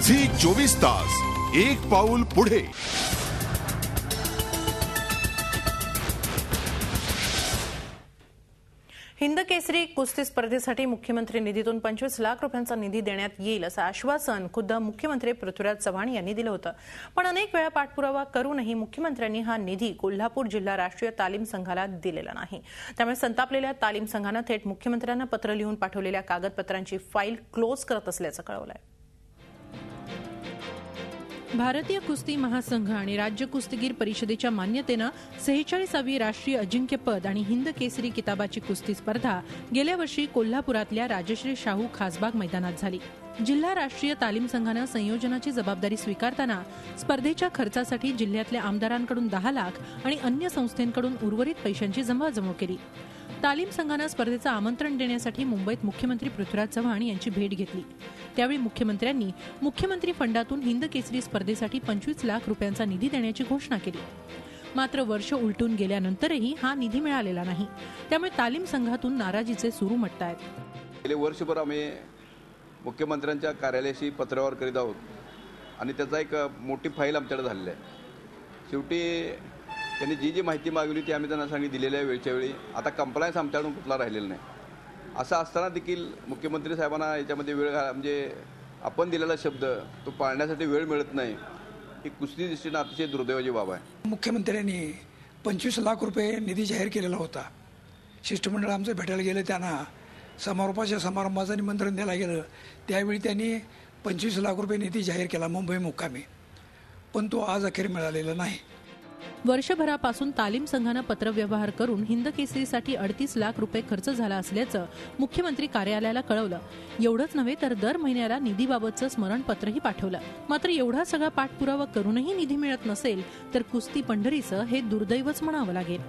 Zee 24 तास एक पाऊल पुढे। हिंद केसरी कुस्ती स्पर्धेसाठी मुख्यमंत्री निधीतून 25 लाख रुपयांचा निधी देण्यात येईल असं आश्वासन खुद्द मुख्यमंत्री पृथ्वीराज चव्हाण यांनी दिलं होतं। पण अनेक वेळा पाठपुरावा करूनही मुख्यमंत्र्यांनी हा निधी कोल्हापूर जिल्हा राष्ट्रीय तालीम संघाला दिलेला नाही। त्यामुळे संतापलेल्या तालीम संघानं थेट मुख्यमंत्र्यांना पत्र लिहून पाठवलेल्या कागदपत्रांची फाईल क्लोज करत असल्याचं कळवलंय। भारतीय कुस्ती महासंघ आणि राज्य कुस्तीगीर परिषदेच्या मान्यतेनं 46वी राष्ट्रीय अजिंक्यपद आणि हिंद केसरी किताबाची कुस्ती स्पर्धा गेल्या वर्षी कोल्हापुरातल्या राजश्री शाहू खासबाग मैदानात झाली। जिल्हा राष्ट्रीय तालीम संघानं संयोजनाची जबाबदारी स्वीकारताना स्पर्धेच्या खर्चासाठी जिल्ह्यातल्या आमदारांकडून 10 लाख आणि अन्य संस्थांकडून उर्वरित पैशांची जमवाजमव केली। तालीम संघानं स्पर्धेचं आमंत्रण देण्यासाठी मुंबईत मुख्यमंत्री पृथ्वीराज चव्हाण यांची भेट घेतली। त्यावेळी मुख्यमंत्र्यांनी मुख्यमंत्री फंडातून हिंद केसरी स्पर्धेसाठी 25 लाख रुपयांचा निधी देण्याची घोषणा केली। मात्र वर्ष उलटून गेल्यानंतरही हा निधी मिळालेला नाही। त्यामुळे तालीम संघातून नाराजीचे सूर उमटतायत। गेले वर्षभर आम्ही मुख्यमंत्र्यांच्या कार्यालयाशी पत्रावर करीत आहोत आणि त्याचा एक मोठी फाईल आमच्याकडे झालेली आहे। शेवटी त्यांनी जी माहिती मागवली ती आम्ही त्यांना सांगितली दिलेल्या वेळच्या वेळी। आता कंप्लायन्स आमच्याकडून कुठला राहिलेला नाही। असं असताना देखील मुख्यमंत्री साहेबांना याच्यामध्ये वेळ म्हणजे आपण दिलेला शब्द तो पाळण्यासाठी वेळ मिळत नाही, ही कुस्ती दृष्टीनं अतिशय दुर्दैवाची बाब आहे। मुख्यमंत्र्यांनी 25 लाख रुपये निधी जाहीर केलेला होता। शिष्टमंडळ आमचं भेटायला गेलं, त्यांना समारोपाच्या समारंभाचं निमंत्रण द्यायला गेलं, त्यावेळी त्यांनी 25 लाख रुपये निधी जाहीर केला मुंबई मुक्कामी, पण तो आज अखेर मिळालेला नाही। वर्षभरापासून तालीम संघानं पत्रव्यवहार करून हिंद केसरीसाठी 38 लाख रुपये खर्च झाला असल्याचं मुख्यमंत्री कार्यालयाला कळवलं। एवढंच नव्हे तर दर महिन्याला निधीबाबतचं स्मरणपत्रही पाठवलं। मात्र एवढा सगळा पाठपुरावा करूनही निधी मिळत नसेल तर कुस्ती पंढरीचं हे दुर्दैवच म्हणावं लागेल।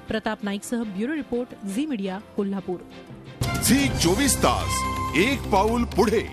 प्रताप नाईकसह bureau report Zee Media Kolhapur. Zee 24 तास एक पाऊल पुढे।